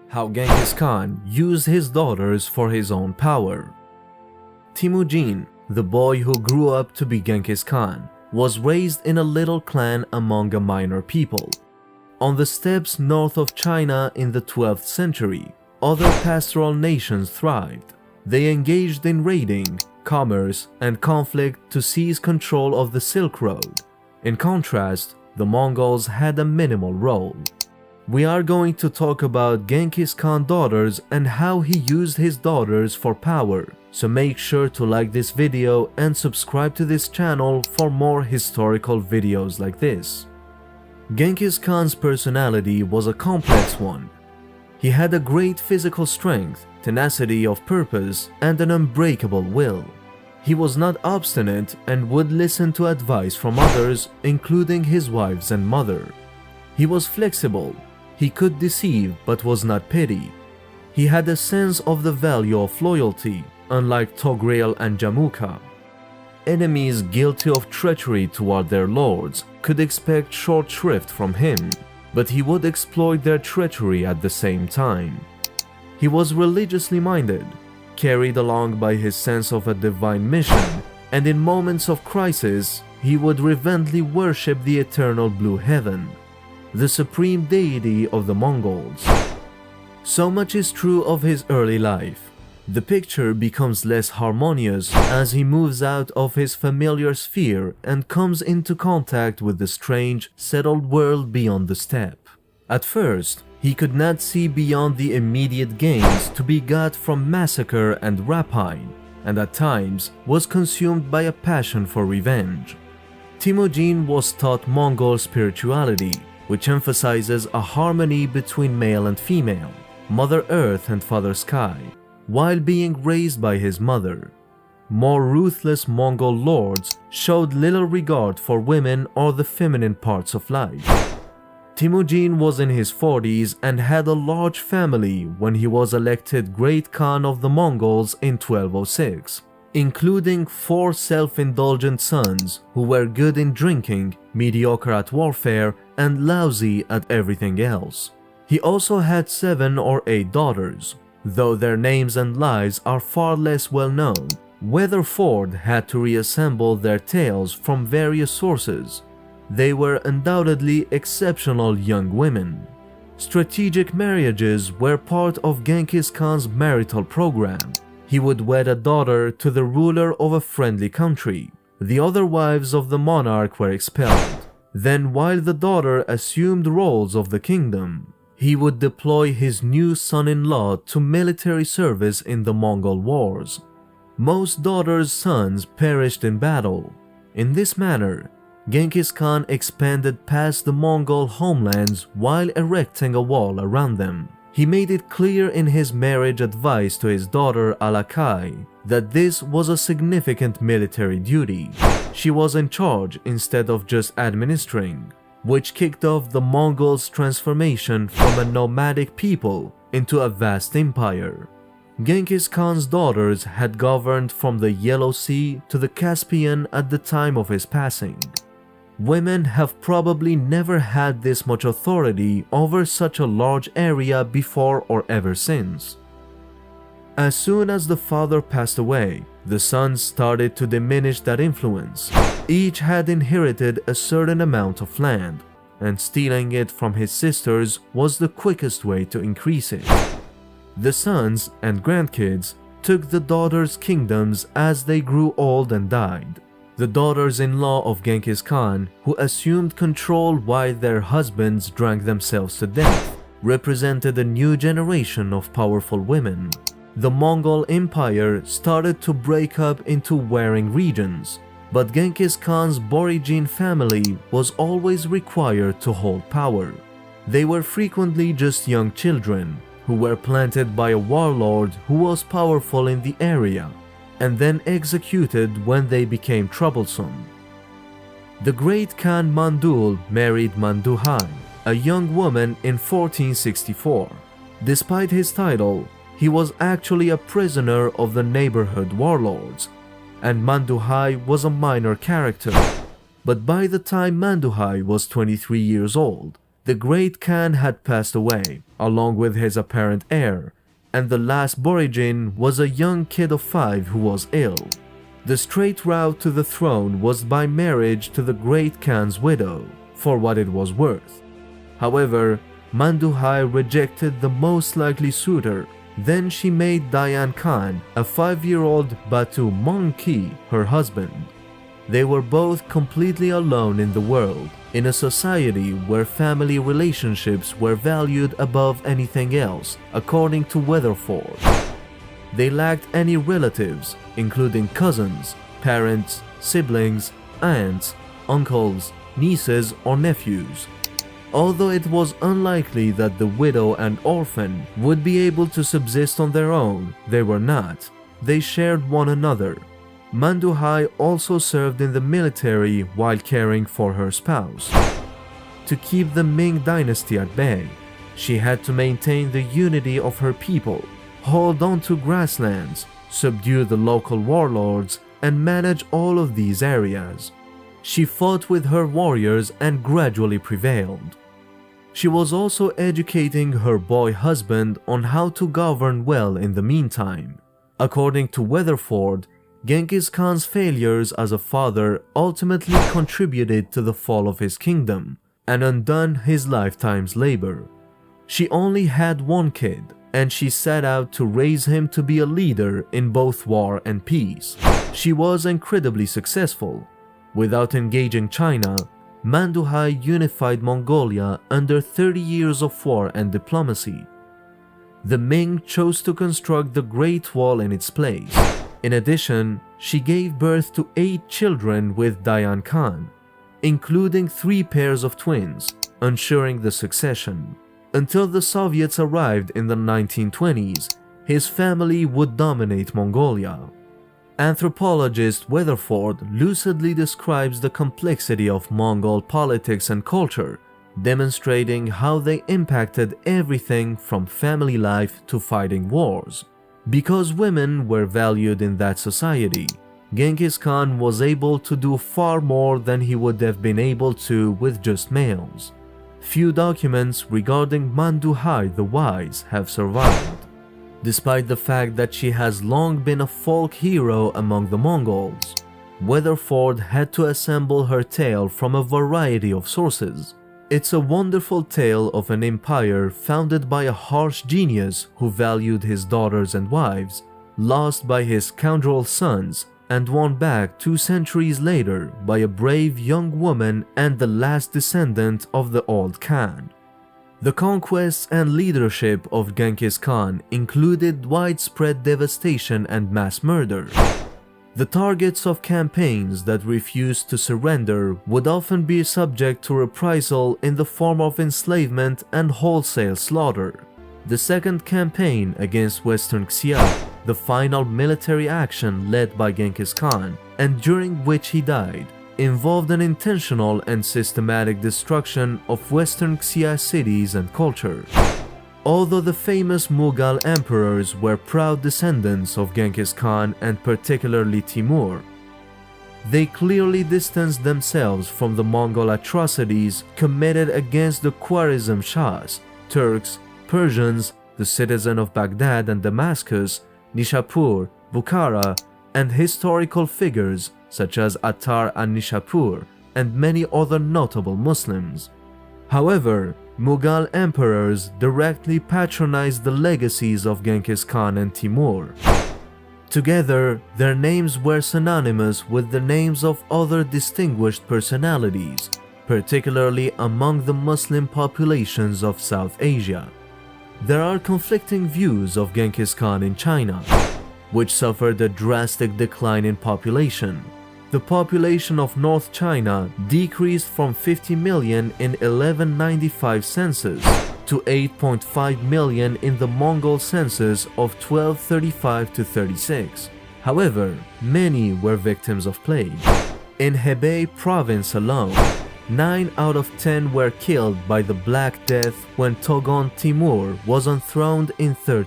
How Genghis Khan used his daughters for his own power. Temujin, the boy who grew up to be Genghis Khan, was raised in a little clan among a minor people. On the steppes north of China in the 12th century, other pastoral nations thrived. They engaged in raiding, commerce, and conflict to seize control of the Silk Road. In contrast, the Mongols had a minimal role. We are going to talk about Genghis Khan's daughters and how he used his daughters for power, so make sure to like this video and subscribe to this channel for more historical videos like this. Genghis Khan's personality was a complex one. He had a great physical strength, tenacity of purpose, and an unbreakable will. He was not obstinate and would listen to advice from others, including his wives and mother. He was flexible. He could deceive but was not petty. He had a sense of the value of loyalty, unlike Toghril and Jamuka. Enemies guilty of treachery toward their lords could expect short shrift from him, but he would exploit their treachery at the same time. He was religiously minded, carried along by his sense of a divine mission, and in moments of crisis, he would reverently worship the eternal blue heaven, the supreme deity of the Mongols. So much is true of his early life. The picture becomes less harmonious as he moves out of his familiar sphere and comes into contact with the strange, settled world beyond the steppe. At first, he could not see beyond the immediate gains to be got from massacre and rapine, and at times was consumed by a passion for revenge. Temujin was taught Mongol spirituality, which emphasizes a harmony between male and female, Mother Earth and Father Sky, while being raised by his mother. More ruthless Mongol lords showed little regard for women or the feminine parts of life. Temujin was in his 40s and had a large family when he was elected Great Khan of the Mongols in 1206, including 4 self-indulgent sons who were good in drinking, mediocre at warfare, and lousy at everything else. He also had 7 or 8 daughters, though their names and lives are far less well known. Weatherford had to reassemble their tales from various sources. They were undoubtedly exceptional young women. Strategic marriages were part of Genghis Khan's marital program. He would wed a daughter to the ruler of a friendly country. The other wives of the monarch were expelled. Then, while the daughter assumed roles of the kingdom, he would deploy his new son-in-law to military service in the Mongol wars. Most daughters' sons perished in battle. In this manner, Genghis Khan expanded past the Mongol homelands while erecting a wall around them. He made it clear in his marriage advice to his daughter Alakai that this was a significant military duty. She was in charge instead of just administering, which kicked off the Mongols' transformation from a nomadic people into a vast empire. Genghis Khan's daughters had governed from the Yellow Sea to the Caspian at the time of his passing. Women have probably never had this much authority over such a large area before or ever since. As soon as the father passed away, the sons started to diminish that influence. Each had inherited a certain amount of land, and stealing it from his sisters was the quickest way to increase it. The sons and grandkids took the daughters' kingdoms as they grew old and died. The daughters-in-law of Genghis Khan, who assumed control while their husbands drank themselves to death, represented a new generation of powerful women. The Mongol Empire started to break up into warring regions, but Genghis Khan's Borigine family was always required to hold power. They were frequently just young children who were planted by a warlord who was powerful in the area, and then executed when they became troublesome. The great Khan Mandul married Manduhai, a young woman, in 1464. Despite his title, he was actually a prisoner of the neighborhood warlords, and Manduhai was a minor character. But by the time Manduhai was 23 years old, The great Khan had passed away, along with his apparent heir, and the last Borigin was a young kid of 5 who was ill. The straight route to the throne was by marriage to the great Khan's widow, for what it was worth. However, Manduhai rejected the most likely suitor. Then she made Dayan Khan, a 5-year-old Batu Monki, her husband. They were both completely alone in the world, in a society where family relationships were valued above anything else, according to Weatherford. They lacked any relatives, including cousins, parents, siblings, aunts, uncles, nieces, or nephews. Although it was unlikely that the widow and orphan would be able to subsist on their own, they were not. They shared one another. Manduhai also served in the military while caring for her spouse. To keep the Ming dynasty at bay, she had to maintain the unity of her people, hold on to grasslands, subdue the local warlords, and manage all of these areas. She fought with her warriors and gradually prevailed. She was also educating her boy husband on how to govern well in the meantime. According to Weatherford, Genghis Khan's failures as a father ultimately contributed to the fall of his kingdom and undone his lifetime's labor. She only had one kid, and she set out to raise him to be a leader in both war and peace. She was incredibly successful. Without engaging China, Manduhai unified Mongolia under 30 years of war and diplomacy. The Ming chose to construct the Great Wall in its place. In addition, she gave birth to 8 children with Dayan Khan, including 3 pairs of twins, ensuring the succession. Until the Soviets arrived in the 1920s, his family would dominate Mongolia. Anthropologist Weatherford lucidly describes the complexity of Mongol politics and culture, demonstrating how they impacted everything from family life to fighting wars. Because women were valued in that society, Genghis Khan was able to do far more than he would have been able to with just males. Few documents regarding Manduhai the Wise have survived. Despite the fact that she has long been a folk hero among the Mongols, Weatherford had to assemble her tale from a variety of sources. It's a wonderful tale of an empire founded by a harsh genius who valued his daughters and wives, lost by his scoundrel sons, and won back 2 centuries later by a brave young woman and the last descendant of the old Khan. The conquests and leadership of Genghis Khan included widespread devastation and mass murder. The targets of campaigns that refused to surrender would often be subject to reprisal in the form of enslavement and wholesale slaughter. The second campaign against Western Xia, the final military action led by Genghis Khan, and during which he died, involved an intentional and systematic destruction of Western Xia cities and culture. Although the famous Mughal emperors were proud descendants of Genghis Khan and particularly Timur, they clearly distanced themselves from the Mongol atrocities committed against the Khwarezm Shahs, Turks, Persians, the citizen of Baghdad and Damascus, Nishapur, Bukhara, and historical figures such as Attar and Nishapur and many other notable Muslims. However, Mughal emperors directly patronized the legacies of Genghis Khan and Timur. Together, their names were synonymous with the names of other distinguished personalities, particularly among the Muslim populations of South Asia. There are conflicting views of Genghis Khan in China, which suffered a drastic decline in population. The population of North China decreased from 50 million in 1195 census to 8.5 million in the Mongol census of 1235 to 36. However, many were victims of plague. In Hebei province alone, 9 out of 10 were killed by the Black Death when Togon Timur was enthroned in 13